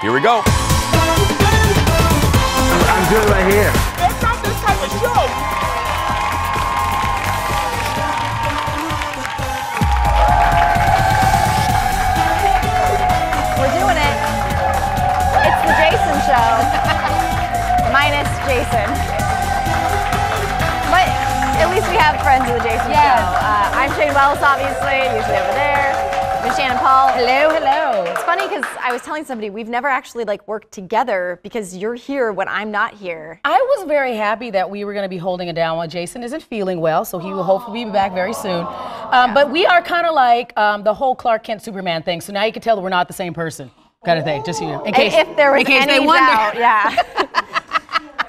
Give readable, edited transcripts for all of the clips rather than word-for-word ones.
Here we go. I'm good right here. That's not this type of show. We're doing it. It's the Jason show. Minus Jason. But at least we have friends of the Jason show. I'm Shayne Wells, obviously, usually over there. Miss Shannan Paul. Hello, hello. It's funny because I was telling somebody we've never actually worked together because you're here when I'm not here. I was very happy that we were going to be holding it down while Jason isn't feeling well, so he will hopefully be back very soon. But we are kind of like the whole Clark Kent Superman thing, so now you can tell that we're not the same person, kind of thing. Just in case, if there was any they wonder. doubt, yeah.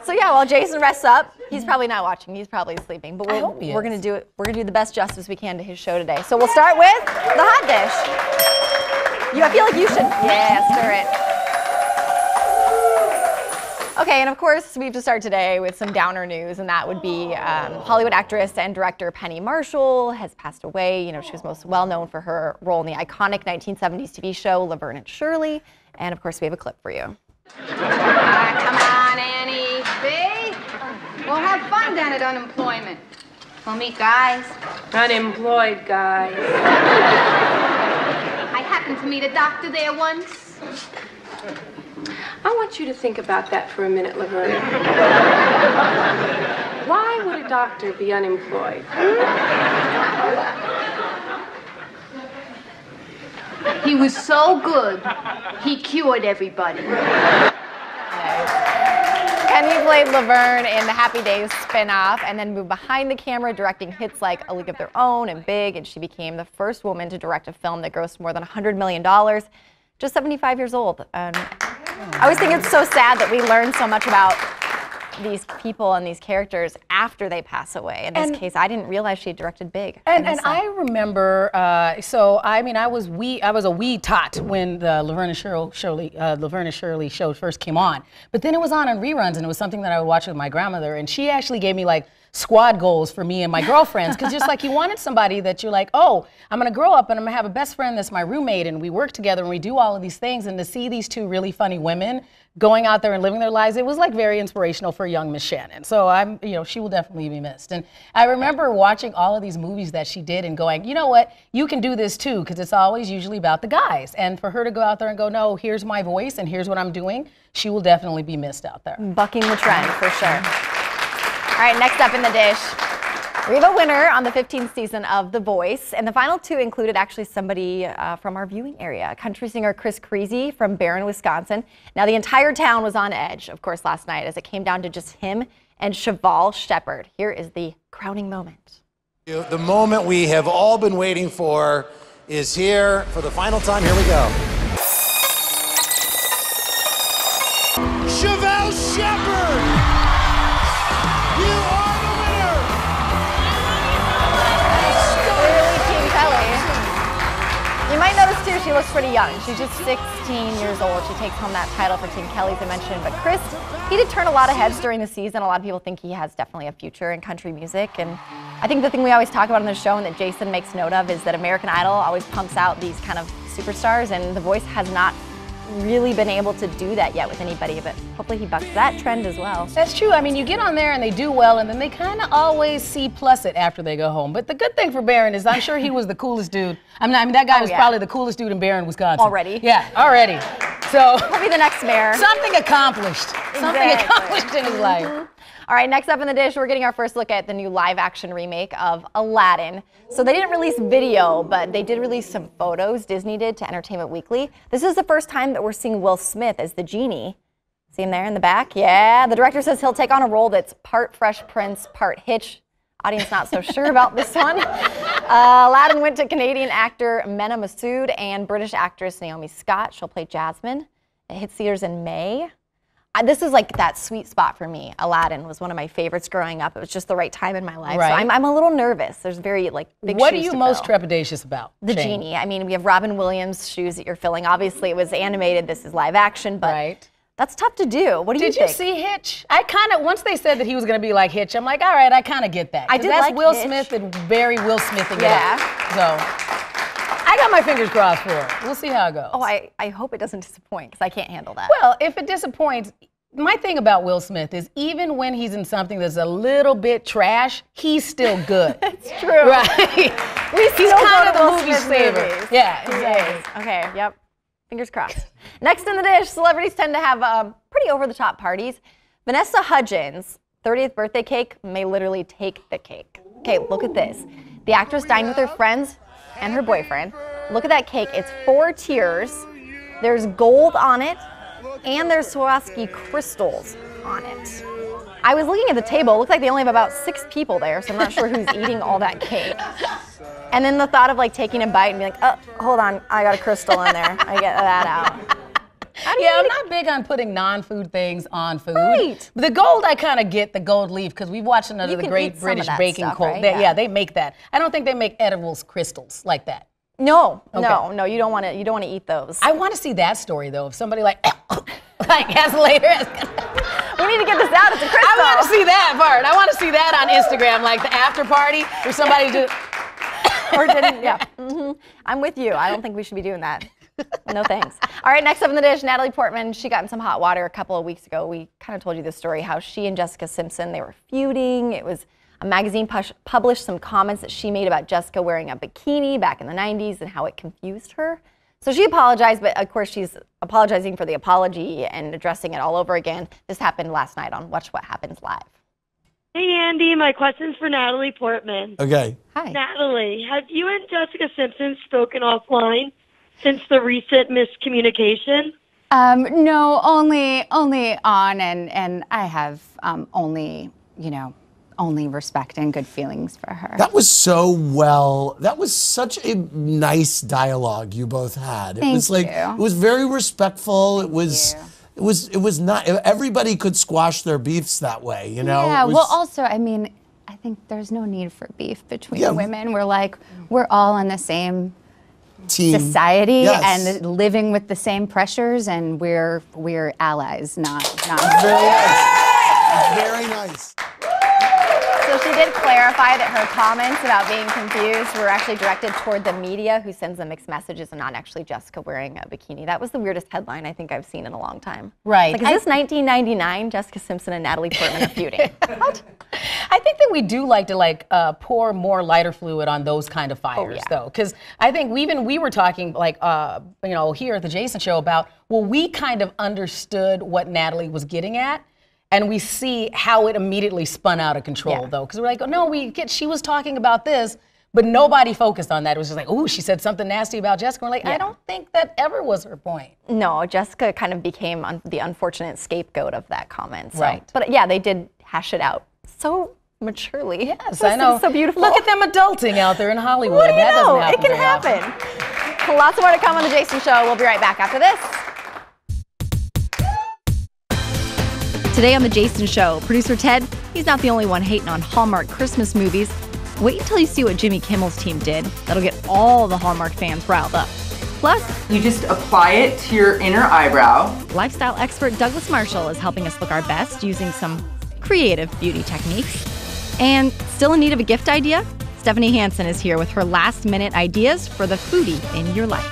So yeah, while Jason rests up, he's probably not watching. He's probably sleeping. But we're gonna do it. We're gonna do the best justice we can to his show today. So we'll start with the hot dish. I feel like you should. Yeah, stir it. Okay, and of course we have to start today with some downer news, and that would be Hollywood actress and director Penny Marshall has passed away. You know, she was most well known for her role in the iconic 1970s TV show Laverne and Shirley. And of course we have a clip for you. Come on, Annie. See? We'll have fun down at unemployment. We'll meet guys. Unemployed guys. I happened to meet a doctor there once. I want you to think about that for a minute, Laverne. Why would a doctor be unemployed? He was so good, he cured everybody. Penny played Laverne in the Happy Days spin-off and then moved behind the camera directing hits like A League of Their Own and Big, and she became the first woman to direct a film that grossed more than $100 million, just 75 years old. I always think it's so sad that we learn so much about these people and these characters after they pass away. In this case, I didn't realize she had directed Big. And I remember, so I mean, I was a wee tot when the Laverne and Shirley show first came on. But then it was on reruns, and it was something that I would watch with my grandmother, and she actually gave me squad goals for me and my girlfriends, because just you wanted somebody that you're like, oh, I'm gonna grow up and I'm gonna have a best friend that's my roommate, and we work together and we do all of these things, and to see these two really funny women going out there and living their lives, it was very inspirational for young Miss Shannan. So she will definitely be missed. And I remember watching all of these movies that she did and going, you know what, you can do this too, because it's always usually about the guys. And for her to go out there and go, no, here's my voice and here's what I'm doing, she will definitely be missed out there. Bucking the trend, for sure. All right, next up in the dish, we have a winner on the 15th season of The Voice, and the final two included actually somebody from our viewing area, country singer Chris Creasy from Barron, Wisconsin. Now, the entire town was on edge, of course, last night as it came down to just him and Cheval Shepherd. Here is the crowning moment. The moment we have all been waiting for is here for the final time. Here we go. Cheval Shepherd! You are the winner! Clearly Team Kelly. You might notice too, she looks pretty young. She's just 16 years old. She takes home that title for Team Kelly, as I mentioned. But Chris, he did turn a lot of heads during the season. A lot of people think he has definitely a future in country music. And I think the thing we always talk about on the show and that Jason makes note of is that American Idol always pumps out these kind of superstars, and The Voice has not really been able to do that yet with anybody, but hopefully he bucks that trend as well. That's true. I mean, you get on there and they do well, and then they kind of always C+ it after they go home. But the good thing for Barron is I'm sure he was the coolest dude. I mean that guy was probably the coolest dude in Barron, Wisconsin. Already? Yeah, already. So he'll be the next mayor. Something accomplished. Exactly. Something accomplished in his life. All right, next up in the dish, we're getting our first look at the new live-action remake of Aladdin. So they didn't release video, but they did release some photos, Disney did, to Entertainment Weekly. This is the first time that we're seeing Will Smith as the genie. See him there in the back? Yeah, the director says he'll take on a role that's part Fresh Prince, part Hitch. Audience not so sure about this one. Aladdin went to Canadian actor Mena Massoud and British actress Naomi Scott. She'll play Jasmine. It hits theaters in May. This is that sweet spot for me. Aladdin was one of my favorites growing up. It was just the right time in my life. Right. So I'm a little nervous. There's very big What are shoes you to most fill. trepidatious about? The Shayne? genie. I mean, we have Robin Williams' shoes that you're filling. Obviously, it was animated. This is live action, but that's tough to do. What do you think? Did you see Hitch? I kind of, once they said that he was going to be like Hitch, I'm like, all right, I kind of get that. I did that's like Will Hitch. Smith and very Will Smithing it up. So. I got my fingers crossed for it. We'll see how it goes. Oh, I hope it doesn't disappoint because I can't handle that. Well, if it disappoints, my thing about Will Smith is even when he's in something that's a little bit trash, he's still good. It's true. Right? He's kind of the movie saver. Movies. Yeah, exactly. Okay, yep. Fingers crossed. Next in the dish, celebrities tend to have pretty over-the-top parties. Vanessa Hudgens' 30th birthday cake may literally take the cake. Okay, look at this. The actress dined with her friends and her boyfriend. Look at that cake. It's 4 tiers. There's gold on it, and there's Swarovski crystals on it. I was looking at the table. It looked like they only have about 6 people there, so I'm not sure who's eating all that cake. And then the thought of like taking a bite and being like, oh, hold on, I got a crystal in there. I get that out. Yeah, I'm not big on putting non-food things on food. Right. The gold, I kind of get the gold leaf because we've watched another the Great British Baking Cold. Right? Yeah, they make that. I don't think they make edible crystals like that. No, Okay. no, you don't want to. You don't want to eat those. I want to see that story though. If somebody like has later. We need to get this out. It's a crystal. I want to see that part. I want to see that on Instagram, like the after party where somebody just. Or didn't. Yeah. I'm with you. I don't think we should be doing that. No thanks. All right, next up in the dish, Natalie Portman. She got in some hot water a couple of weeks ago. We kind of told you this story, how she and Jessica Simpson, they were feuding. It was a magazine published some comments that she made about Jessica wearing a bikini back in the 90s and how it confused her. So she apologized, but of course she's apologizing for the apology and addressing it all over again. This happened last night on Watch What Happens Live. Hey, Andy. My question's for Natalie Portman. Okay. Hi. Natalie, have you and Jessica Simpson spoken offline since the recent miscommunication? No, only on, and I have only respect and good feelings for her. That was that was such a nice dialogue you both had. It was like, it was very respectful. It was not, everybody could squash their beefs that way, you know? Yeah, well also, I mean, I think there's no need for beef between women. We're all on the same team. Society and living with the same pressures, and we're allies, not Very nice. Very nice. So she did clarify that her comments about being confused were actually directed toward the media who sends them mixed messages and not actually Jessica wearing a bikini. That was the weirdest headline I think I've seen in a long time. Right. Like, is this 1999? Jessica Simpson and Natalie Portman are feuding. What? I think that we do like to pour more lighter fluid on those kind of fires, though, because I think we were talking here at the Jason Show about, well, we kind of understood what Natalie was getting at. And we see how it immediately spun out of control, though, because we're like, oh, no, she was talking about this, but nobody focused on that. It was just like, oh, she said something nasty about Jessica. We're like, I don't think that ever was her point. No, Jessica kind of became the unfortunate scapegoat of that comment. So. Right. But yeah, they did hash it out so maturely. Yes, I know. So beautiful. Look at them adulting out there in Hollywood. What do you know? Doesn't happen It can happen. Lots more to come on the Jason Show. We'll be right back after this. Today on The Jason Show, producer Ted, he's not the only one hating on Hallmark Christmas movies. Wait until you see what Jimmy Kimmel's team did. That'll get all the Hallmark fans riled up. Plus, you just apply it to your inner eyebrow. Lifestyle expert Douglas Marshall is helping us look our best using some creative beauty techniques. And still in need of a gift idea? Stephanie Hansen is here with her last-minute ideas for the foodie in your life.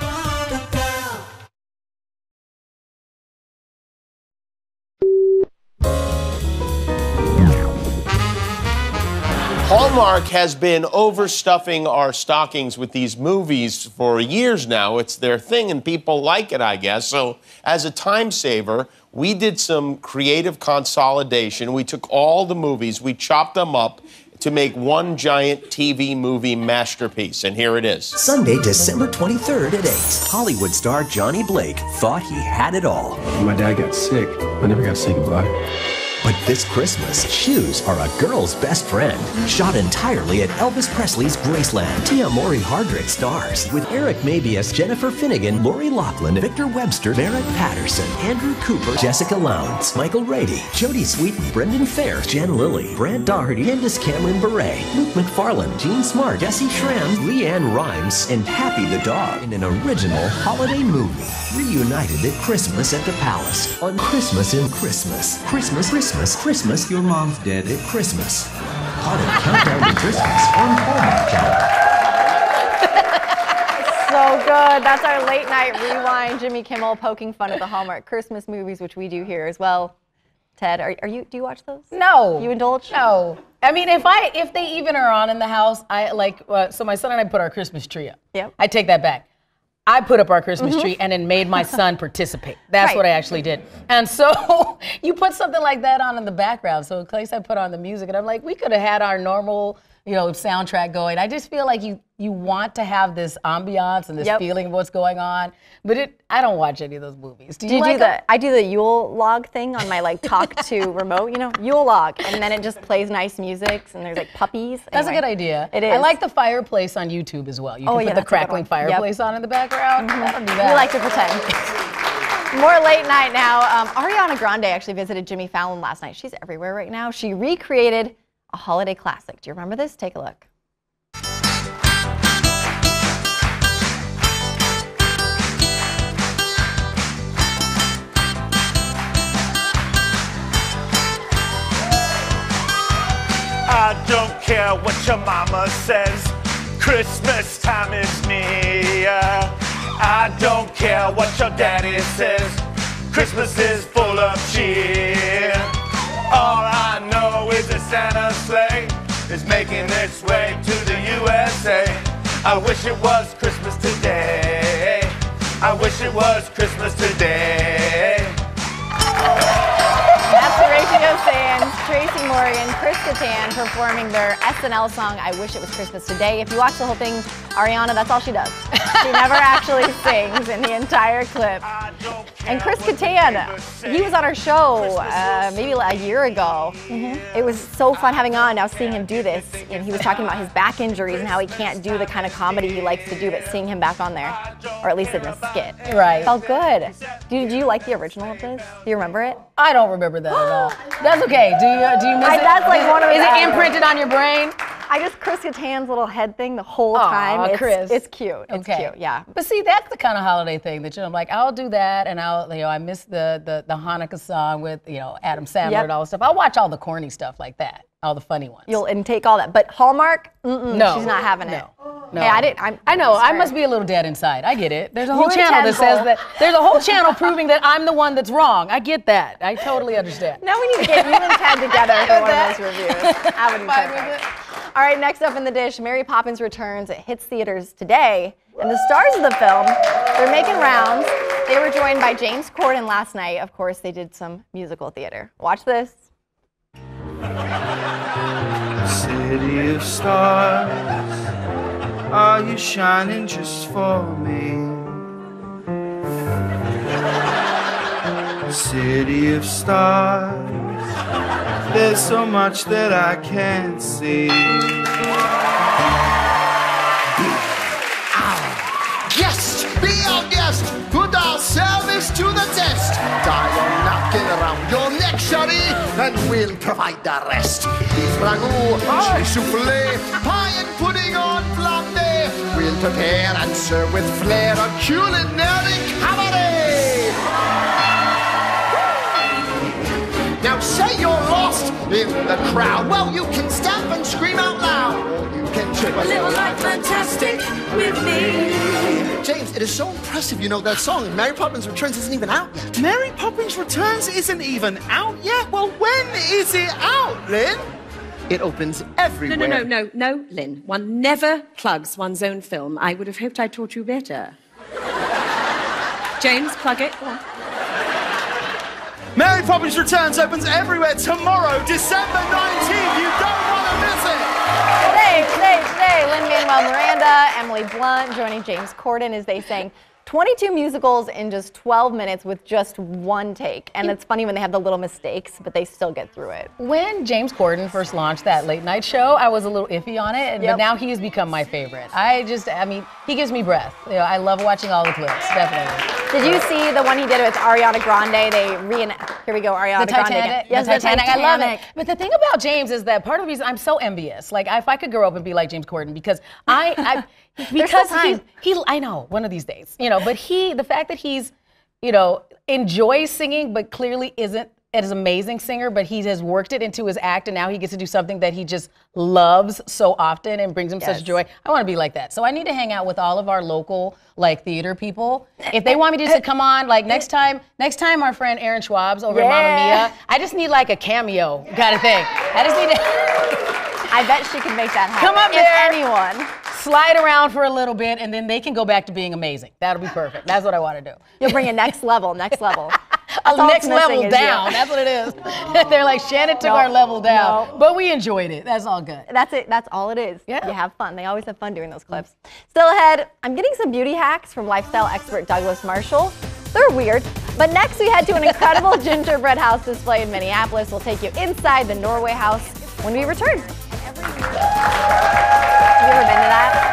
Hallmark has been overstuffing our stockings with these movies for years now. It's their thing, and people like it, I guess. So as a time saver, we did some creative consolidation. We took all the movies, we chopped them up to make one giant TV movie masterpiece, and here it is. Sunday, December 23rd at 8. Hollywood star Johnny Blake thought he had it all. My dad got sick. I never got to say goodbye. But this Christmas, shoes are a girl's best friend. Shot entirely at Elvis Presley's Graceland. Tia Maury Hardrick stars with Eric Mabius, Jennifer Finnegan, Lori Loughlin, Victor Webster, Barrett Patterson, Andrew Cooper, Jessica Lowndes, Michael Rady, Jodie Sweetin, Brendan Fair, Jen Lilly, Brad Daugherty, Candace Cameron Bure, Luke McFarlane, Jean Smart, Jesse Schramm, Leanne Rimes, and Happy the Dog in an original holiday movie. Reunited at Christmas at the Palace. On Christmas in Christmas. Christmas, your mom's dead at Christmas. Part of Countdown to Christmas on Hallmark Channel. So good. That's our late night rewind. Jimmy Kimmel poking fun at the Hallmark Christmas movies, which we do here as well. Ted, do you watch those? No. You indulge? No. I mean, if they even are on in the house, I like, so my son and I put our Christmas tree up. Yep. I take that back. I put up our Christmas tree and then made my son participate. That's what I actually did. And so you put something like that on in the background. So in case I put on the music and I'm like, we could have had our normal, soundtrack going. I just feel like you want to have this ambiance and this feeling of what's going on. But I don't watch any of those movies. Do you like them? I do the Yule log thing on my talk to remote, Yule log, and then it just plays nice music and there's puppies. That's a good idea. It is. I like the fireplace on YouTube as well. You can put the crackling fireplace on in the background. I don't do that. We like to pretend. More late night now. Ariana Grande actually visited Jimmy Fallon last night. She's everywhere right now. She recreated a holiday classic. Do you remember this? Take a look. I don't care what your mama says, Christmas time is near. I don't care what your daddy says, Christmas is full of cheer. All I know is that Santa's sleigh is making its way to the USA. I wish it was Christmas today. I wish it was Christmas today. That's Horatio Sands, Tracy Morgan, Chris Kattan performing their SNL song, I Wish It Was Christmas Today. If you watch the whole thing, Ariana, that's all she does. She never actually sings in the entire clip. And Chris Kattan, he was on our show maybe a year ago. It was so fun having on. Now seeing him do this, and he was talking about his back injuries and how he can't do the kind of comedy he likes to do, but seeing him back on there, or at least in the skit, felt good. Do you like the original of this? Do you remember it? I don't remember that at all. That's okay. Do you miss it? That's like one of Is it imprinted on your brain? I just Chris Kattan's little head thing the whole time. It's cute. It's cute. Yeah. But see, that's the kind of holiday thing that I'm like, I'll do that, and I miss the Hanukkah song with Adam Sandler and all the stuff. I'll watch all the corny stuff like that, all the funny ones. And take all that. But Hallmark, no, she's not having it. No. Hey, I know. I must be a little dead inside. I get it. There's a whole channel that says that. There's a whole channel proving that I'm the one that's wrong. I get that. I totally understand. Now we need to get you and Ted together for one of those reviews. I would be perfect. All right, next up in the dish, Mary Poppins Returns. It hits theaters today. And the stars of the film, they're making rounds. They were joined by James Corden last night. Of course, they did some musical theater. Watch this. City of stars, are you shining just for me? City of stars, there's so much that I can't see. Yes, be our guest, put our service to the test. Tie your napkin around your neck, Shari, and we'll provide the rest. Beef ragout, cheese soufflé, pie and pudding on flambe. We'll prepare and serve with flair a culinary cabaret. Now say you're lost in the crowd. Well, you can stamp and scream out loud. Or you can trip a little like fantastic with me. James, it is so impressive you know that song. Mary Poppins Returns isn't even out yet. Mary Poppins Returns isn't even out yet? Well, when is it out, Lynn? It opens everywhere. No, Lynn. One never plugs one's own film. I would have hoped I taught you better. James, plug it. Go on. Mary Poppins Returns opens everywhere tomorrow, December 19th. You don't want to miss it. Today, Lin-Manuel Miranda, Emily Blunt joining James Corden as they sang 22 musicals in just 12 minutes with just one take. And it's funny when they have the little mistakes, but they still get through it. When James Corden first launched that late night show, I was a little iffy on it, but now he has become my favorite. He gives me breath. I love watching all the clips, definitely. Did you see the one he did with Ariana Grande? Here we go, Ariana Grande again. Yes, the Titanic. I love it. But the thing about James is that part of the reason I'm so envious, like if I could grow up and be like James Corden, because I know, one of these days, but the fact that he's, enjoys singing, but clearly isn't is an amazing singer, but he has worked it into his act, and now he gets to do something that he just loves so often and brings him such joy. I want to be like that. So I need to hang out with all of our local like theater people. If they want me to just come on, like next time our friend Aaron Schwab's over at Mamma Mia, I just need like a cameo kind of thing. I just need to. I bet she can make that happen. Come up there, anyone. Slide around for a little bit, and then they can go back to being amazing. That'll be perfect. That's what I want to do. You'll bring it next level, next level. Next level down. That's what it is. They're like, Shannon took our level down, but we enjoyed it. That's all good. That's it. That's all it is. Yeah. You have fun. They always have fun doing those clips. Still ahead, I'm getting some beauty hacks from lifestyle expert Douglas Marshall. They're weird. But next, we head to an incredible gingerbread house display in Minneapolis. We'll take you inside the Norway House when we return. Have you ever been to that?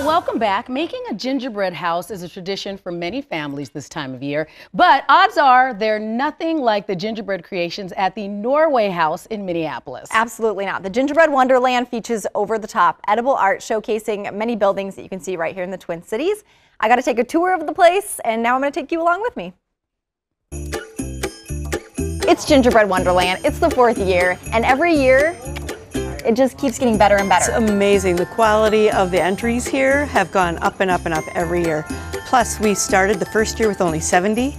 Welcome back. Making a gingerbread house is a tradition for many families this time of year, but odds are they're nothing like the gingerbread creations at the Norway House in Minneapolis. Absolutely not. The Gingerbread Wonderland features over-the-top edible art showcasing many buildings that you can see right here in the Twin Cities. I got to take a tour of the place, and now I'm going to take you along with me. It's Gingerbread Wonderland. It's the 4th year, and every year it just keeps getting better and better. It's amazing. The quality of the entries here have gone up and up and up every year. Plus, we started the first year with only 70.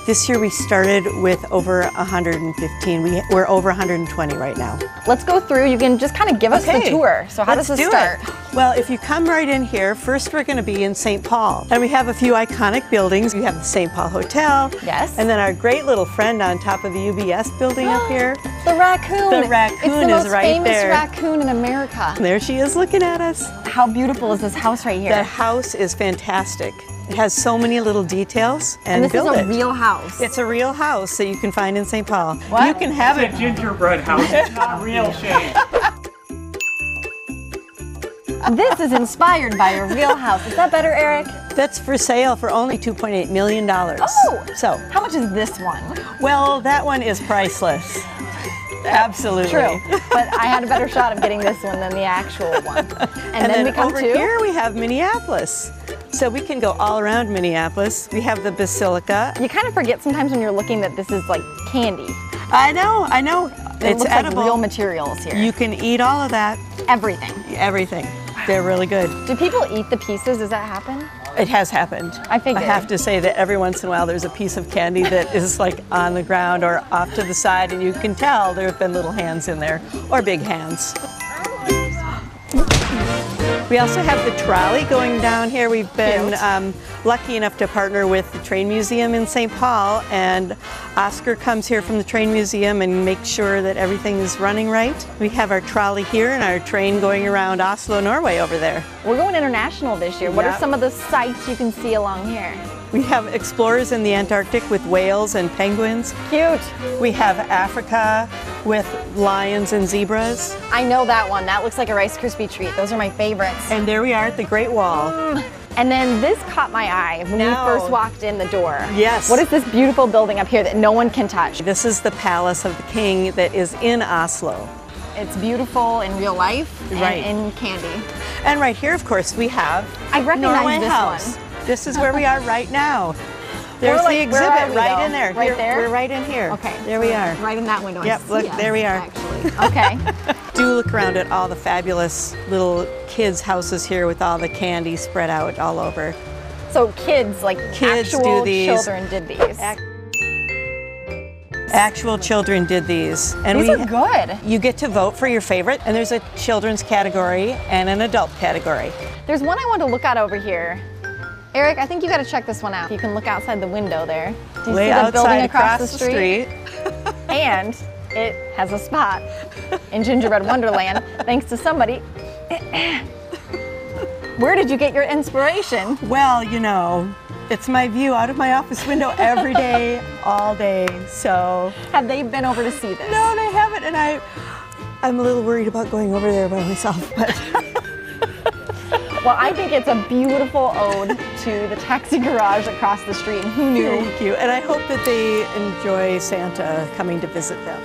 This year we started with over 115. We're over 120 right now. Let's go through. You can just kind of give us the tour. So how does this start? Well, if you come right in here, first we're going to be in St. Paul. And we have a few iconic buildings. We have the St. Paul Hotel. Yes. And then our great little friend on top of the UBS building up here. The raccoon. The raccoon is right there. It's the most famous raccoon in America. There she is looking at us. How beautiful is this house right here? The house is fantastic. It has so many little details and this is a real house. It's a real house that you can find in St. Paul. What? You can have It's a gingerbread house. It's not real, Shane. This is inspired by a real house. Is that better, Eric? That's for sale for only $2.8 million. Oh! So, how much is this one? Well, that one is priceless. Absolutely. True, but I had a better shot of getting this one than the actual one. And then we come over here we have Minneapolis. So we can go all around Minneapolis. We have the Basilica. You kind of forget sometimes when you're looking that this is like candy. I know. It looks edible. Like real materials here. You can eat all of that. Everything. Everything. They're really good. Do people eat the pieces? Does that happen? It has happened. I figured. I have to say that every once in a while there's a piece of candy that is like on the ground or off to the side, and you can tell there have been little hands in there, or big hands. We also have the trolley going down here. We've been lucky enough to partner with the Train Museum in St. Paul, and Oscar comes here from the Train Museum and makes sure that everything is running right. We have our trolley here and our train going around Oslo, Norway over there. We're going international this year. What are some of the sights you can see along here? We have explorers in the Antarctic with whales and penguins. Cute. We have Africa with lions and zebras. I know that one. That looks like a Rice Krispie treat. Those are my favorites. And there we are at the Great Wall. And then this caught my eye when we first walked in the door. Yes. What is this beautiful building up here that no one can touch? This is the Palace of the King that is in Oslo. It's beautiful in real life and in candy. And right here, of course, we have I recognize Norway this House. one. This is where we are right now. There's the exhibit right in there. Right there? We're right in here. Okay. There we are. Right in that window. Yep, look, there we are. Actually. Okay. Do look around at all the fabulous little kids' houses here with all the candy spread out all over. So kids, like actual do these. children did these. Actual children did these. And these are good. You get to vote for your favorite, and there's a children's category and an adult category. There's one I want to look at over here. Eric, I think you got to check this one out. You can look outside the window there. Do you see the building across the street? And it has a spot in Gingerbread Wonderland, thanks to somebody. Where did you get your inspiration? Well, you know, it's my view out of my office window every day, all day, so. Have they been over to see this? No, they haven't, and I'm a little worried about going over there by myself, but. Well, I think it's a beautiful ode to the taxi garage across the street. Who knew? Thank you, and I hope that they enjoy Santa coming to visit them.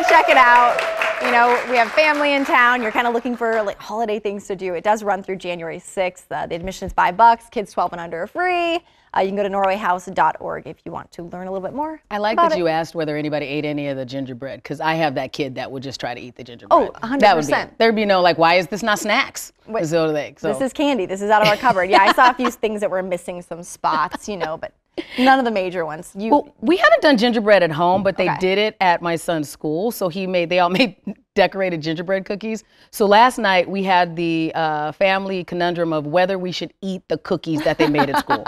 check it out. You know, we have family in town. You're kind of looking for like holiday things to do. It does run through January 6th. The admission is $5. Kids 12 and under are free. You can go to norwayhouse.org if you want to learn a little bit more. I like that you asked whether anybody ate any of the gingerbread, because I have that kid that would just try to eat the gingerbread. Oh, 100%. That would be it. There'd be no like, why is this not snacks? Wait, So. This is candy. This is out of our cupboard. Yeah, I saw a few things that were missing some spots, you know, but none of the major ones. Well, we haven't done gingerbread at home, but they did it at my son's school. So they all made decorated gingerbread cookies. So last night we had the family conundrum of whether we should eat the cookies that they made at school.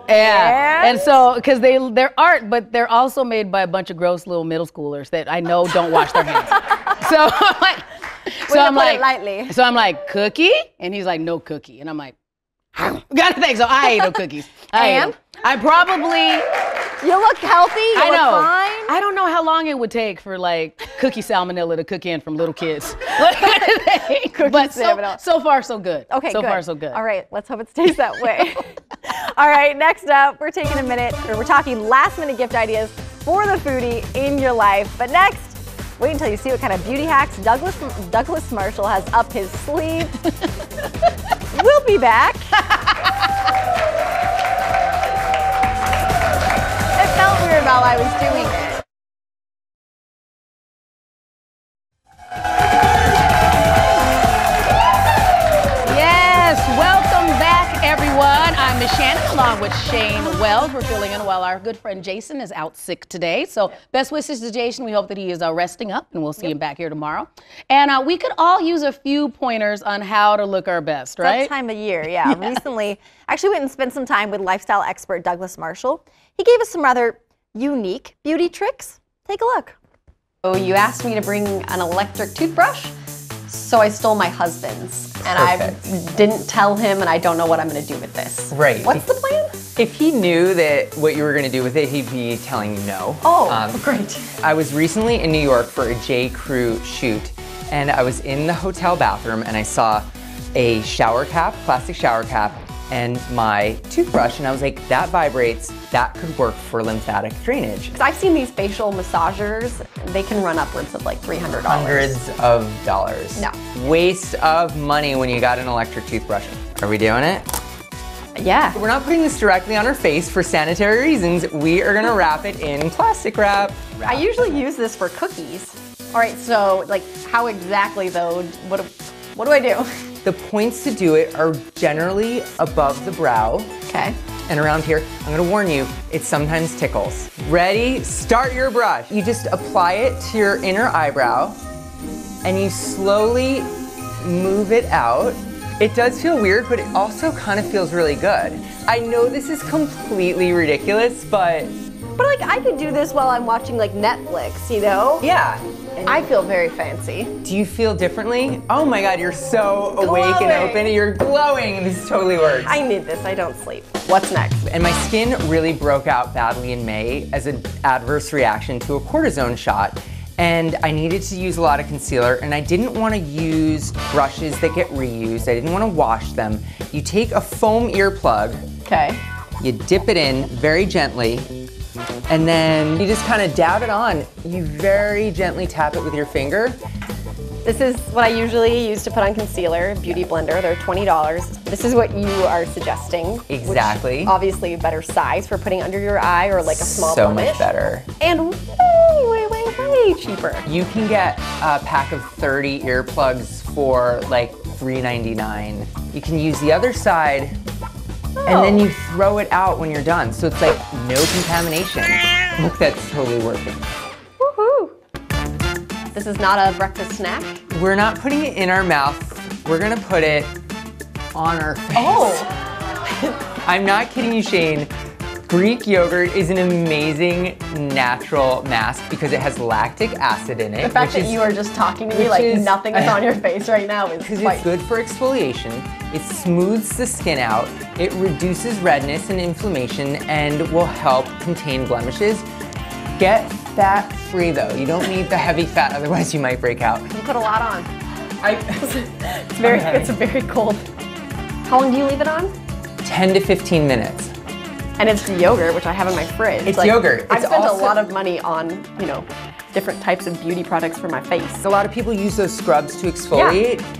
And so, because they're art, but they're also made by a bunch of gross little middle schoolers that I know don't wash their hands. So I'm like, cookie? And he's like, no cookie. And I'm like, gotta think. So I ate no cookies. I probably. You look healthy. You look fine. I don't know how long it would take for like cookie salmonella to cook in from little kids. But so far so good. Okay, so good. far so good. All right, let's hope it stays that way. All right, next up, we're taking a minute, or we're talking last minute gift ideas for the foodie in your life. But next, wait until you see what kind of beauty hacks Douglas Marshall has up his sleeve. We'll be back. It felt weird while I was doing it. Yes, welcome back, everyone. I'm Miss Shannan along with Shayne Wells. We're filling in while our good friend Jason is out sick today. So best wishes to Jason. We hope that he is resting up, and we'll see him back here tomorrow. And we could all use a few pointers on how to look our best, right? That time of year, yeah. Recently, actually went and spent some time with lifestyle expert Douglas Marshall. He gave us some rather unique beauty tricks. Take a look. So you asked me to bring an electric toothbrush, so I stole my husband's. And I didn't tell him, and I don't know what I'm gonna do with this. Right. What's the plan? If he knew that what you were gonna do with it, he'd be telling you no. Oh, great. I was recently in New York for a J. Crew shoot, and I was in the hotel bathroom, and I saw a shower cap, plastic shower cap, and my toothbrush, and I was like, that vibrates, that could work for lymphatic drainage. Because I've seen these facial massagers, they can run upwards of like $300. Hundreds of dollars. No. Waste of money when you got an electric toothbrush. Are we doing it? Yeah. We're not putting this directly on our face for sanitary reasons. We are gonna wrap it in plastic wrap. I usually use this for cookies. All right, so like how exactly though, what do I do? The points to do it are generally above the brow. Okay. And around here, I'm gonna warn you, it sometimes tickles. Ready? Start your brush. You just apply it to your inner eyebrow and you slowly move it out. It does feel weird, but it also kind of feels really good. I know this is completely ridiculous, but like I could do this while I'm watching like Netflix, you know? Yeah. I feel very fancy. Do you feel differently? Oh my God, you're so awake and open. You're glowing. This totally works. I need this. I don't sleep. What's next? And my skin really broke out badly in May as an adverse reaction to a cortisone shot. And I needed to use a lot of concealer, and I didn't want to use brushes that get reused. I didn't want to wash them. You take a foam earplug. Okay. You dip it in very gently. And then you just kind of dab it on. You very gently tap it with your finger. This is what I usually use to put on concealer, Beauty Blender. They're $20. This is what you are suggesting. Exactly. Which obviously a better size for putting under your eye or like a small blemish. So much better. And way cheaper. You can get a pack of 30 earplugs for like $3.99. You can use the other side and then you throw it out when you're done. So it's like no contamination. Look, that's totally working. Woohoo! This is not a breakfast snack? We're not putting it in our mouth. We're gonna put it on our face. Oh! I'm not kidding you, Shayne. Greek yogurt is an amazing natural mask because it has lactic acid in it. The fact that you are just talking to me like nothing is on your face right now is because it's good for exfoliation. It smooths the skin out. It reduces redness and inflammation and will help contain blemishes. Get fat free though. You don't need the heavy fat, otherwise you might break out. You put a lot on. It's very cold. How long do you leave it on? 10 to 15 minutes. And it's yogurt, which I have in my fridge. It's yogurt. I've spent a lot of money on, you know, different types of beauty products for my face. A lot of people use those scrubs to exfoliate. Yeah.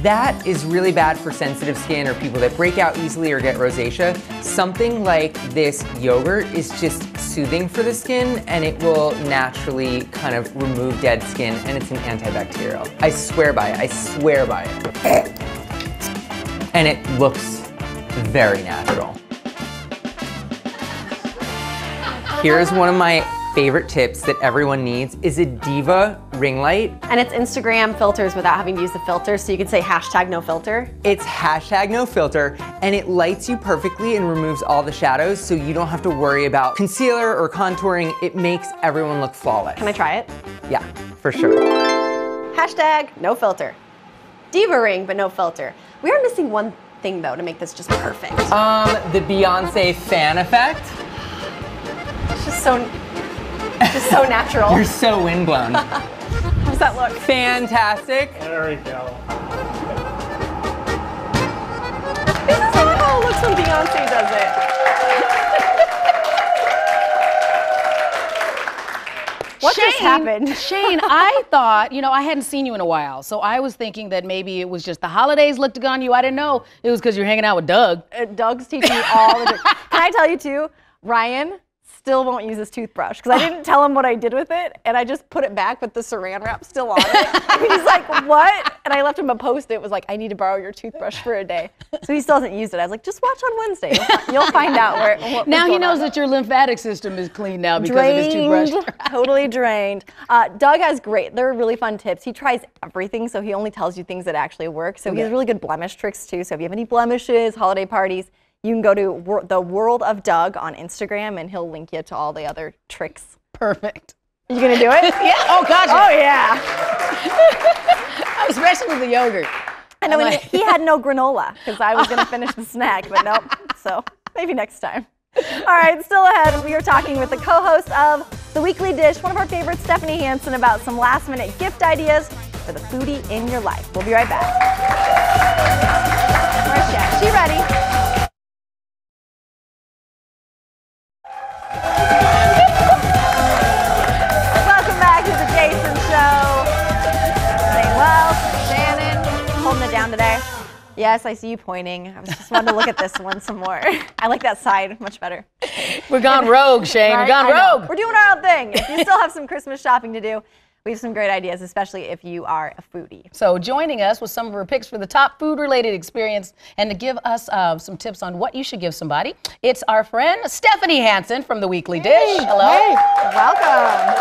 That is really bad for sensitive skin or people that break out easily or get rosacea. Something like this yogurt is just soothing for the skin and it will naturally kind of remove dead skin, and it's an antibacterial. I swear by it, I swear by it. And it looks very natural. Here's one of my favorite tips that everyone needs is a Diva ring light. And it's Instagram filters without having to use the filter, so you can say #NoFilter. It's #NoFilter, and it lights you perfectly and removes all the shadows, so you don't have to worry about concealer or contouring. It makes everyone look flawless. Can I try it? Yeah, for sure. #NoFilter. Diva ring, but no filter. We are missing one thing though to make this just perfect. The Beyonce fan effect. It's just so natural. You're so windblown. How's that look? Fantastic. There we go. This is not how it looks when Beyonce does it. What just happened? Shayne, I thought, you know, I hadn't seen you in a while, so I was thinking that maybe it was just the holidays looked on you. I didn't know it was because you're hanging out with Doug. Doug's teaching me all the tricks. Can I tell you too, Ryan still won't use his toothbrush because I didn't tell him what I did with it, and I just put it back with the saran wrap still on it. And he's like, what? And I left him a post-it. It was like, I need to borrow your toothbrush for a day. So he still hasn't used it. I was like, just watch on Wednesday. You'll find out what now he knows that your lymphatic system is clean now because of his toothbrush. Totally drained. Doug has they're really fun tips. He tries everything, so he only tells you things that actually work. So he has really good blemish tricks too. So if you have any blemishes, holiday parties, you can go to the World of Doug on Instagram, and he'll link you to all the other tricks. Perfect. You gonna do it? Yeah. Oh, gosh. Oh, yeah. Especially with the yogurt. I know, and he had no granola because I was gonna finish the snack, but nope. So maybe next time. All right, still ahead, we are talking with the co-host of The Weekly Dish, one of our favorites, Stephanie Hansen, about some last-minute gift ideas for the foodie in your life. We'll be right back. Where's Jack? She ready? Welcome back to the Jason Show. Saying well, Shannon, holding it down today. Yes, I see you pointing. I was just wanting to look at this one some more. I like that side much better. We're gone rogue, Shayne. Right? We're gone rogue. We're doing our own thing. If you still have some Christmas shopping to do, we have some great ideas, especially if you are a foodie. So joining us with some of her picks for the top food-related experience and to give us some tips on what you should give somebody, it's our friend Stephanie Hansen from The Weekly Dish. Hello. Hey. Welcome.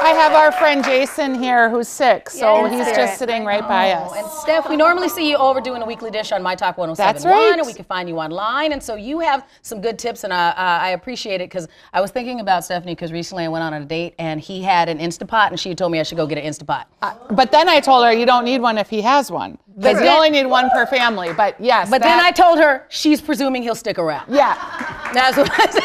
I have our friend Jason here who's sick, so he's just sitting right by us. And Steph, we normally see you over doing A Weekly Dish on My Talk 107.1. That's right. And we can find you online. And so you have some good tips, and I appreciate it because I was thinking about Stephanie because recently I went on a date and he had an Instapot and she told me I should go get an Instapot. But then I told her you don't need one if he has one. Because you only need one per family, but yes. But then I told her she's presuming he'll stick around. Yeah. That's what I said.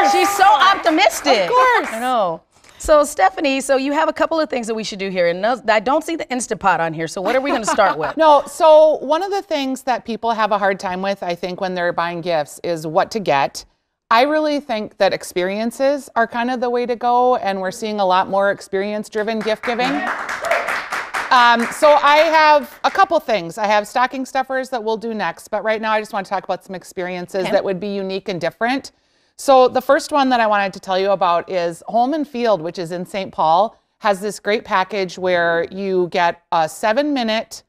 Of course. She's so optimistic. Of course. I know. So Stephanie, so you have a couple of things that we should do here, and I don't see the Instapot on here, so what are we gonna start with? No, so one of the things that people have a hard time with, I think, when they're buying gifts is what to get. I really think that experiences are kind of the way to go, and we're seeing a lot more experience-driven gift giving. So I have a couple things. I have stocking stuffers that we'll do next, but right now I just want to talk about some experiences that would be unique and different. So the first one that I wanted to tell you about is Home & Field, which is in St. Paul, has this great package where you get a 7-minute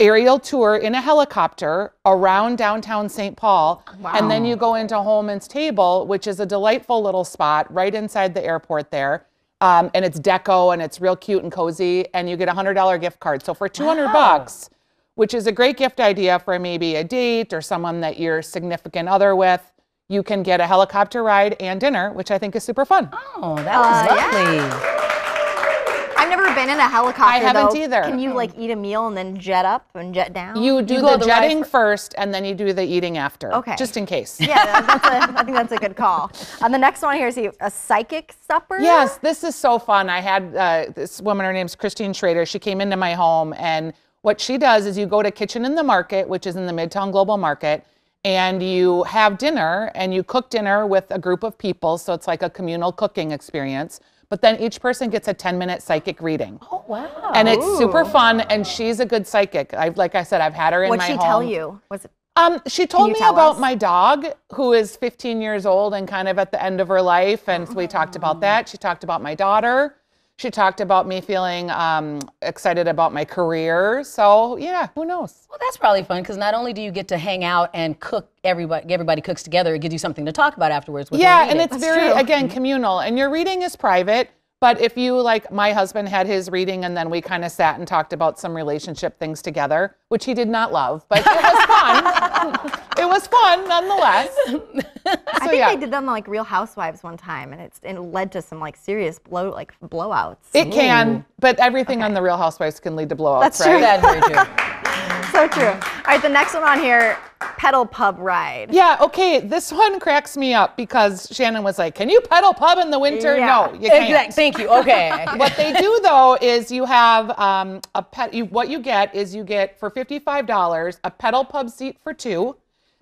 aerial tour in a helicopter around downtown St. Paul. Wow. And then you go into Holman's Table, which is a delightful little spot right inside the airport there. And it's deco and it's real cute and cozy, and you get a $100 gift card. So for 200 bucks, which is a great gift idea for maybe a date or someone that you're significant other with, you can get a helicopter ride and dinner, which I think is super fun. Oh, that was lovely. Yeah. I've never been in a helicopter, I haven't either. Can you like eat a meal and then jet up and jet down? You do the jetting first and then you do the eating after. Okay. Just in case. Yeah, I think that's a good call. The next one here is a psychic supper. Yes, this is so fun. I had this woman, her name's Christine Schrader. She came into my home, and what she does is you go to Kitchen in the Market, which is in the Midtown Global Market, and you have dinner and you cook dinner with a group of people. So it's like a communal cooking experience. but then each person gets a 10-minute psychic reading. Oh, wow. And it's super fun, and she's a good psychic. Like I said, I've had her in my home. What'd she tell you? Was it? She told me about my dog, who is 15 years old and kind of at the end of her life, and so we talked about that. She talked about my daughter. She talked about me feeling excited about my career. So yeah, who knows? Well, that's probably fun because not only do you get to hang out and cook, everybody cooks together, it gives you something to talk about afterwards. Yeah, and it's very, again, communal. And your reading is private. But if you, like, my husband had his reading and then we kind of sat and talked about some relationship things together, which he did not love, but it was fun. It was fun nonetheless. I think they did them on like Real Housewives one time, and it led to some like serious blowouts. It can, but everything on the Real Housewives can lead to blowouts, That's right? true. That's very true. So true. All right, the next one on here, pedal pub ride. Yeah, okay, this one cracks me up because Shannon was like, can you pedal pub in the winter? Yeah. No, you can't. Exactly. Thank you, okay. What they do though is you have what you get is you get for $55 a pedal pub seat for 2.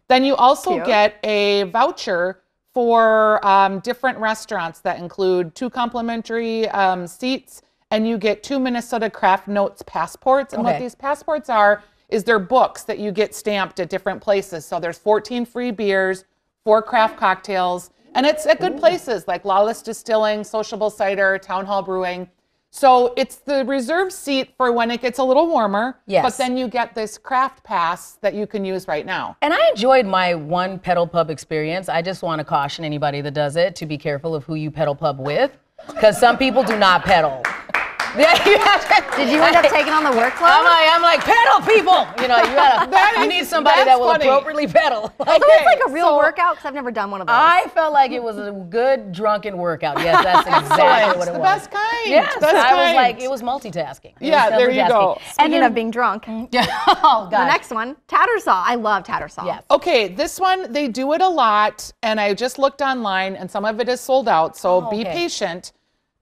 Then you also get a voucher for different restaurants that include 2 complimentary seats, and you get 2 Minnesota Craft Notes passports. And what these passports are is they're books that you get stamped at different places. So there's 14 free beers, 4 craft cocktails, and it's at good places like Lawless Distilling, Sociable Cider, Town Hall Brewing. So it's the reserved seat for when it gets a little warmer, but then you get this craft pass that you can use right now. And I enjoyed my one pedal pub experience. I just want to caution anybody that does it to be careful of who you pedal pub with, because some people do not pedal. Did you end up taking on the workload? I'm like pedal people. You know, you need somebody that will appropriately pedal. So it's like a real workout because I've never done one of those. I felt like it was a good drunken workout. Yes, that's exactly what it was. The best kind. Yes, best I was kind. like, it was multitasking. Yeah, there you go. Speaking of being drunk. Oh, God. The next one, Tattersall. I love Tattersall. Yes. Okay, this one, they do it a lot, and I just looked online, and some of it is sold out, so be patient.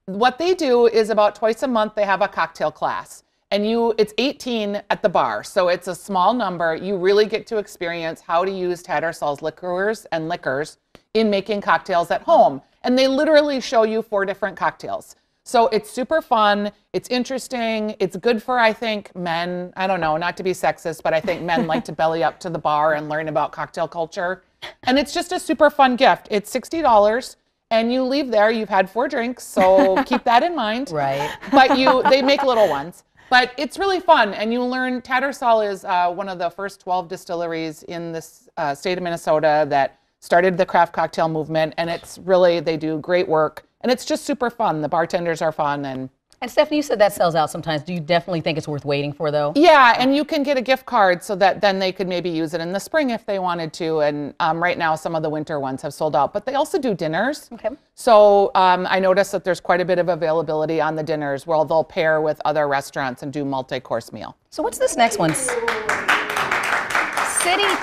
What they do is about twice a month, they have a cocktail class. And it's 18 at the bar, so it's a small number. You really get to experience how to use Tattersall's liqueurs and liquors in making cocktails at home. And they literally show you 4 different cocktails. So it's super fun, it's interesting, it's good for, I think, men. I don't know, not to be sexist, but I think men like to belly up to the bar and learn about cocktail culture. And it's just a super fun gift. It's $60. And you leave there, you've had 4 drinks, so keep that in mind. Right. But they make little ones. But it's really fun, and you learn, Tattersall is one of the first 12 distilleries in this state of Minnesota that started the craft cocktail movement, and it's really, they do great work, and it's just super fun. The bartenders are fun, and Stephanie, you said that sells out sometimes. Do you definitely think it's worth waiting for, though? yeah, and you can get a gift card so that then they could maybe use it in the spring if they wanted to. And right now, some of the winter ones have sold out, but they also do dinners. Okay. So I noticed that there's quite a bit of availability on the dinners where they'll pair with other restaurants and do multi-course meal. So what's this next one? City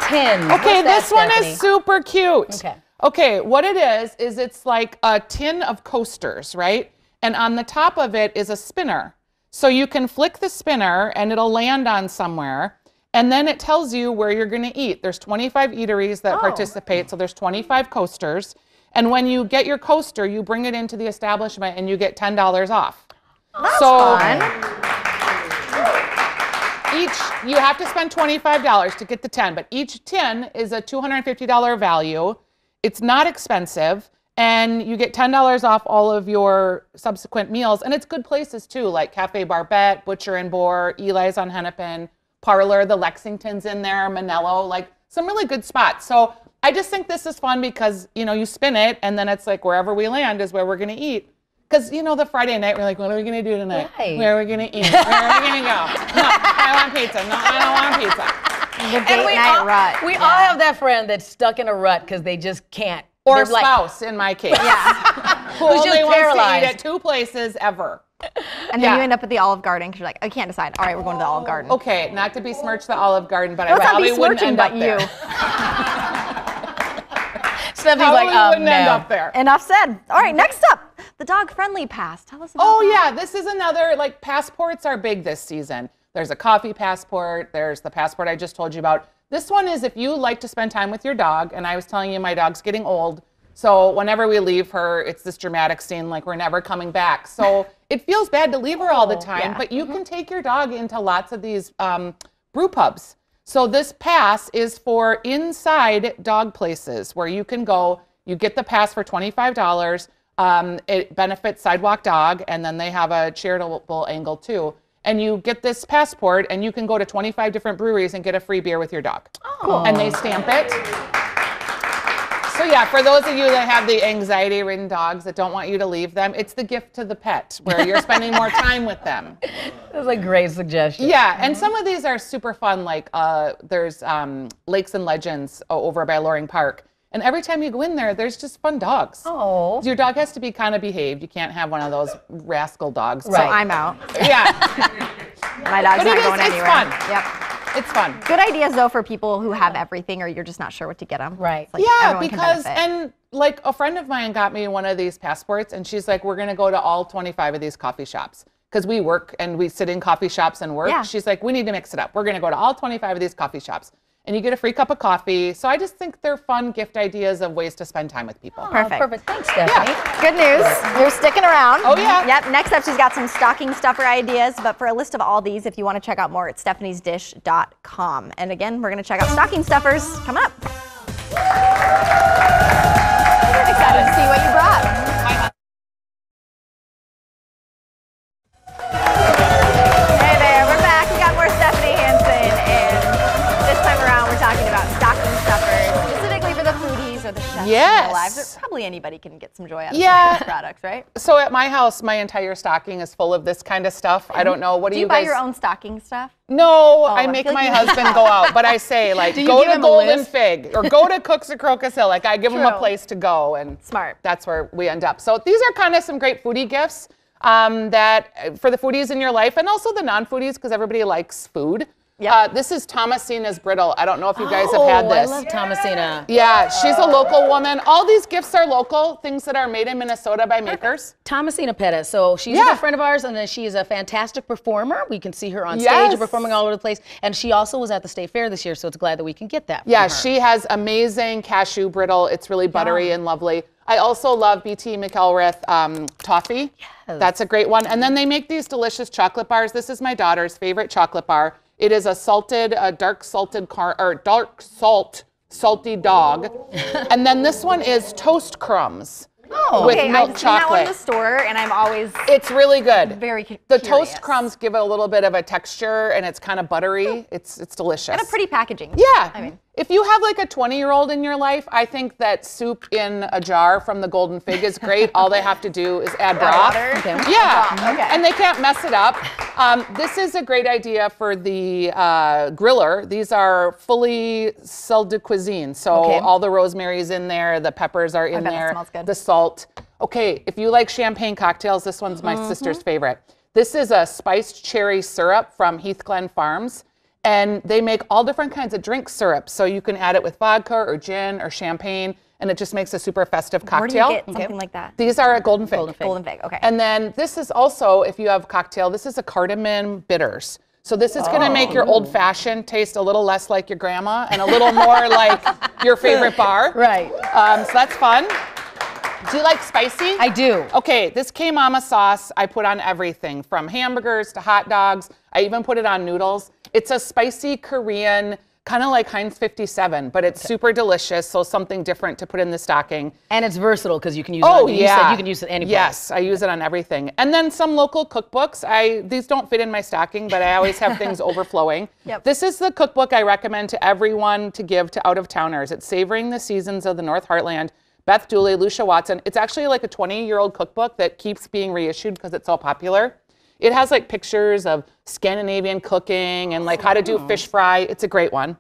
Tin. Okay, this one Stephanie? is super cute. Okay. Okay, what it is it's like a tin of coasters, right? And on the top of it is a spinner. So you can flick the spinner and it'll land on somewhere. And then it tells you where you're gonna eat. There's 25 eateries that participate, so there's 25 coasters. And when you get your coaster, you bring it into the establishment and you get $10 off. That's fun. You have to spend $25 to get the 10, but each tin is a $250 value. It's not expensive. And you get $10 off all of your subsequent meals. And it's good places too, like Cafe Barbette, Butcher and Boar, Eli's on Hennepin, Parlor, the Lexington's in there, Manello, like some really good spots. So I just think this is fun because, you spin it and then it's like wherever we land is where we're gonna eat. Because, the Friday night, we're like, what are we gonna do tonight? Right. Where are we gonna eat? Where are we gonna go? No, I want pizza. No, I don't want pizza. The date night rut. We all have that friend that's stuck in a rut because they just can't. Or They're spouse, in my case. Yeah. Who Who's only just wants paralyzed. to eat at 2 places ever. And then you end up at the Olive Garden because you're like, I can't decide. All right, we're going to the Olive Garden. Okay, not to besmirch the Olive Garden, but No, I it's not probably wouldn't besmirching, end but up there. Stephanie's Probably like, wouldn't end no. up there. Enough said. All right, next up, the dog-friendly pass. Tell us about that. Yeah, this is another, passports are big this season. There's a coffee passport. There's the passport I just told you about. This one is if you like to spend time with your dog, and I was telling you my dog's getting old, So whenever we leave her, it's this dramatic scene like we're never coming back. So it feels bad to leave her all the time, but you can take your dog into lots of these brew pubs. So this pass is for inside dog places where you can go, you get the pass for $25. It benefits Sidewalk Dog, and then they have a charitable angle too. And you get this passport and you can go to 25 different breweries and get a free beer with your dog. Cool. And they stamp it. So yeah, for those of you that have the anxiety-ridden dogs that don't want you to leave them, it's the gift to the pet where you're spending more time with them. That's a great suggestion. Yeah, and some of these are super fun. Like there's Lakes and Legends over by Loring Park. And every time you go in there, there's just fun dogs. Oh. Your dog has to be kind of behaved. You can't have one of those rascal dogs. Right. So I'm out. Yeah. My dog's not going anywhere. It's fun. Yep. It's fun. Good ideas though for people who have everything or you're just not sure what to get them. Right. Like Yeah, because, and like a friend of mine got me one of these passports and she's like, we're gonna go to all 25 of these coffee shops. Because we work and we sit in coffee shops and work. Yeah. She's like, we need to mix it up. We're gonna go to all 25 of these coffee shops. And you get a free cup of coffee. So I just think they're fun gift ideas of ways to spend time with people. Perfect. Perfect. Thanks, Stephanie. Yeah. Good news. You're sticking around. Oh, yeah. Yep. Next up, she's got some stocking stuffer ideas. But for a list of all these, if you want to check out more, it's stephaniesdish.com. And again, we're going to check out stocking stuffers coming up. Excited to see what you brought. Hey there, we're back. We got more Stephanie Hansen. And this time around, we're talking about stocking stuffers, specifically for the foodies or the chefs in their lives. But probably anybody can get some joy out of some of these products, right? So at my house, my entire stocking is full of this kind of stuff. I don't know. What do you guys? Do you buy your own stocking stuff? No, I make my husband go out, but I say like, go to Golden Fig or go to Cooks at Crocus Hill. Like I give him a place to go and smart. That's where we end up. So these are kind of some great foodie gifts that for the foodies in your life and also the non-foodies because everybody likes food. Yep. This is Thomasina's brittle. I don't know if you guys have had this. I love Thomasina. Yeah, she's a local woman. All these gifts are local, things that are made in Minnesota by makers. Thomasina Pettis. So she's a good friend of ours, and then she is a fantastic performer. We can see her on stage performing all over the place. And she also was at the State Fair this year, so it's glad that we can get that from her. She has amazing cashew brittle. It's really buttery and lovely. I also love BT McElrath toffee. Yes. That's a great one. And then they make these delicious chocolate bars. This is my daughter's favorite chocolate bar. It is a dark salt salty dog. And then this one is toast crumbs. With milk I've seen chocolate. that one in the store, and I'm always It's really good. Very The toast crumbs give it a little bit of a texture, and it's kind of buttery. It's delicious. and a pretty packaging. Yeah. I mean, If you have like a 20-year-old in your life, I think that soup in a jar from the Golden Fig is great. All they have to do is add broth. water. Okay. Yeah. Okay. And they can't mess it up. This is a great idea for the griller. These are fully sel de cuisine. So all the rosemary's in there, the peppers are in bet that there, smells good. the salt. Okay, if you like champagne cocktails, this one's my sister's favorite. This is a spiced cherry syrup from Heathglen Farms. And they make all different kinds of drink syrups. So you can add it with vodka or gin or champagne, and it just makes a super festive cocktail. Where do you get something like that? These are at Golden Fig. Golden Fig, okay. And then this is also, if you have cocktail, this is a cardamom bitters. So this is gonna make your old fashioned taste a little less like your grandma and a little more like your favorite bar. Right. So that's fun. Do you like spicy? I do. Okay, this K-Mama sauce I put on everything from hamburgers to hot dogs. I even put it on noodles. It's a spicy Korean, kind of like Heinz 57, but it's super delicious, so something different to put in the stocking. And it's versatile because you can use it on, you said you can use it anywhere. Yes, I use it on everything. And then some local cookbooks. These don't fit in my stocking, but I always have things overflowing. Yep. This is the cookbook I recommend to everyone to give to out-of-towners. It's Savoring the Seasons of the North Heartland. Beth Dooley, Lucia Watson. It's actually like a 20-year-old cookbook that keeps being reissued because it's so popular. It has like pictures of Scandinavian cooking and like how to do fish fry. It's a great one.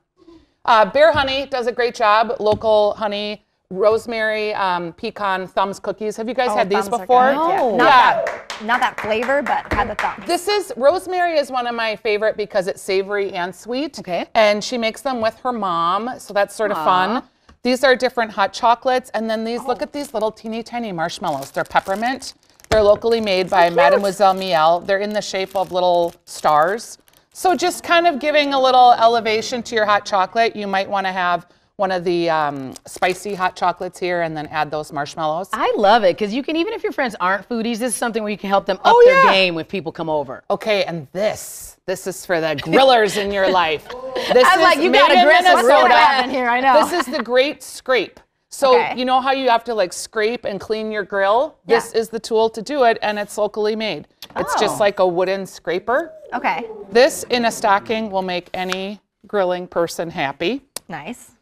Bear Honey does a great job. Local honey, rosemary, pecan thumbs cookies. Have you guys had these before? No. Yeah. Not that flavor, but had the thumbs. This is, rosemary is one of my favorite because it's savory and sweet. Okay. And she makes them with her mom, so that's sort of fun. These are different hot chocolates, and then these, look at these little teeny tiny marshmallows. They're peppermint. They're locally made by Mademoiselle Miel. They're in the shape of little stars. So just kind of giving a little elevation to your hot chocolate, you might want to have one of the spicy hot chocolates here and then add those marshmallows. I love it because you can, even if your friends aren't foodies, this is something where you can help them up their game if people come over. Okay, and this is for the grillers in your life. This I'm like, you got a Minnesota in here, I know. This is the Great Scrape. So you know how you have to like scrape and clean your grill? This is the tool to do it, and it's locally made. It's just like a wooden scraper. Okay. This in a stocking will make any grilling person happy. Nice.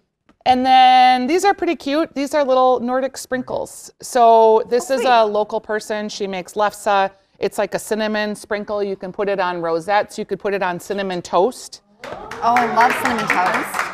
And then these are pretty cute. These are little Nordic sprinkles. So this is a local person. She makes lefse. It's like a cinnamon sprinkle. You can put it on rosettes. You could put it on cinnamon toast. Oh, I love cinnamon toast.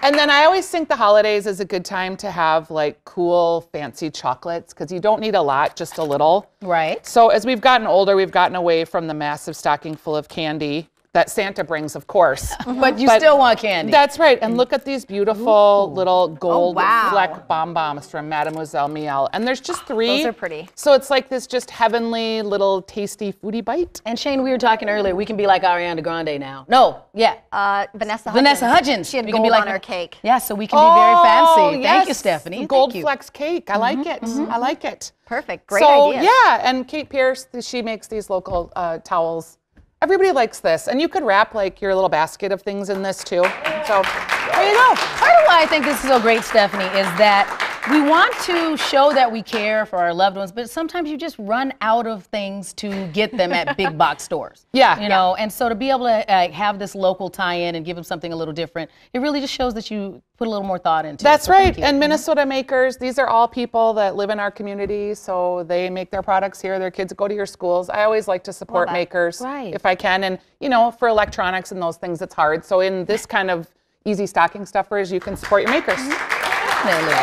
And then I always think the holidays is a good time to have like cool, fancy chocolates because you don't need a lot, just a little. Right. So as we've gotten older, we've gotten away from the massive stocking full of candy that Santa brings, of course. But you still want candy. That's right. And look at these beautiful little gold fleck bonbons from Mademoiselle Miel. And there's just 3. Those are pretty. So it's like this just heavenly little tasty foodie bite. And Shane, we were talking earlier, we can be like Ariana Grande now. No, Vanessa Hudgens. Vanessa Hudgens. She had we gold can be like on her cake. Yeah, so we can be very fancy. Thank you, Stephanie. Gold Thank you. flex cake. I like it. I like it. Perfect. Great idea. Yeah, and Kate Pierce, she makes these local towels. Everybody likes this. And you could wrap like your little basket of things in this too. So there you go. Part of why I think this is so great, Stephanie, is that we want to show that we care for our loved ones, but sometimes you just run out of things to get them at big box stores. Yeah. You know, and so to be able to have this local tie-in and give them something a little different, it really just shows that you put a little more thought into it. That's So right. thank you. And Minnesota makers, these are all people that live in our community, so they make their products here. Their kids go to your schools. I always like to support makers if I can. And, you know, for electronics and those things, it's hard. So in this kind of easy stocking stuffers, you can support your makers. Definitely.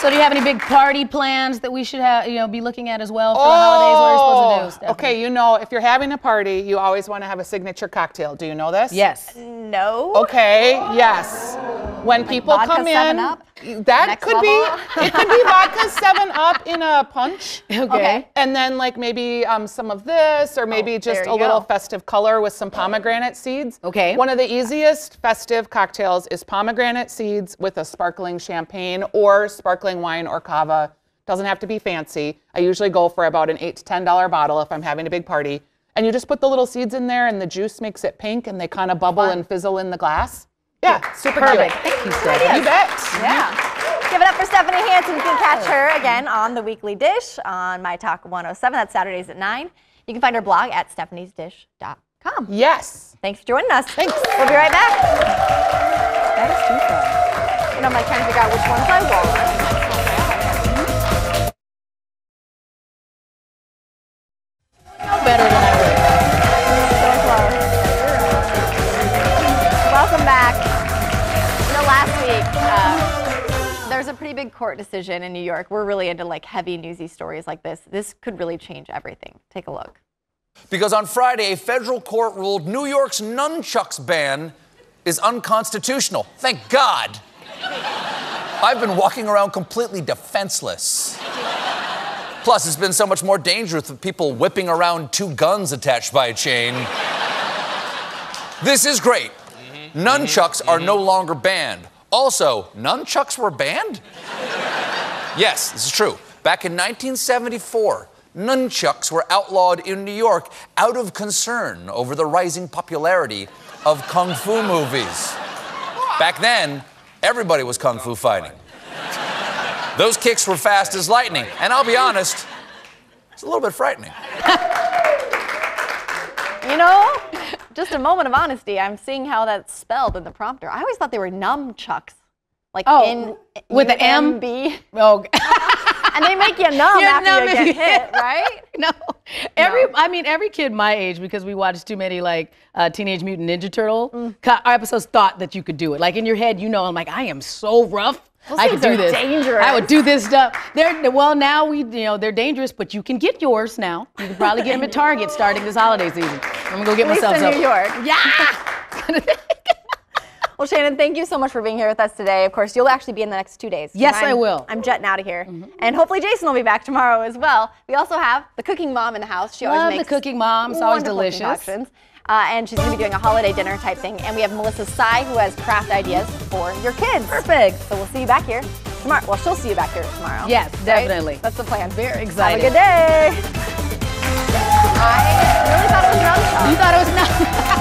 So do you have any big party plans that we should have, be looking at as well for the holidays? What are you supposed to do, Stephanie? Okay, you know, if you're having a party, you always want to have a signature cocktail. Do you know this? Yes. No. Okay, yes. When people vodka come in, 7-Up? that Next could level? be, it could be vodka 7-Up in a punch. Okay. And then like maybe some of this, or maybe just there a you little go. festive color with some pomegranate seeds. Okay. One of the easiest festive cocktails is pomegranate seeds with a sparkling champagne or sparkling wine or cava. Doesn't have to be fancy. I usually go for about an $8 to $10 bottle if I'm having a big party. And you just put the little seeds in there and the juice makes it pink and they kind of bubble and fizzle in the glass. Yeah, super Perfect. cute. Thank you, Stephanie. You bet. Yeah. Give it up for Stephanie Hansen. You can catch her again on The Weekly Dish on My Talk 107. That's Saturdays at 9. You can find her blog at stephaniesdish.com. Yes. Thanks for joining us. Thanks. We'll be right back. That is too fun. And I'm like trying to figure out which ones I want. Better than I would. Welcome back. You know, last week, there's a pretty big court decision in New York. We're really into like heavy newsy stories like this. This could really change everything. Take a look. Because on Friday, a federal court ruled New York's nunchucks ban is unconstitutional. Thank God. I've been walking around completely defenseless. Plus, it's been so much more dangerous with people whipping around 2 guns attached by a chain. This is great. Nunchucks are no longer banned. Also, nunchucks were banned? Yes, this is true. Back in 1974, nunchucks were outlawed in New York out of concern over the rising popularity of kung fu movies. Back then, everybody was kung fu fighting. Those kicks were fast as lightning, and I'll be honest, it's a little bit frightening. You know, just a moment of honesty. I'm seeing how that's spelled in the prompter. I always thought they were nunchucks. Like with the M? B. Oh. And they make you numb after you get hit, right? No. Every kid my age, because we watched too many like Teenage Mutant Ninja Turtle episodes, thought that you could do it. Like in your head, I'm like, I am so rough. Those I could things do are this. dangerous. I would do this stuff. Now they're dangerous, but you can get yours now. You can probably get them at Target starting this holiday season. I'm gonna go get myself some. in New York. Yeah. Well, Shannon, thank you so much for being here with us today. Of course, you'll actually be in the next 2 days. Yes, I will. I'm jetting out of here. And hopefully Jason will be back tomorrow as well. We also have the cooking mom in the house. She always Love makes the cooking mom. It's always wonderful delicious. concoctions. and she's going to be doing a holiday dinner type thing. And we have Melissa Tsai, who has craft ideas for your kids. Perfect. So we'll see you back here tomorrow. Well, she'll see you back here tomorrow. Yes, definitely. Right? That's the plan. Very excited. Have a good day. I really thought it was nunchucks. You thought it was nunchucks.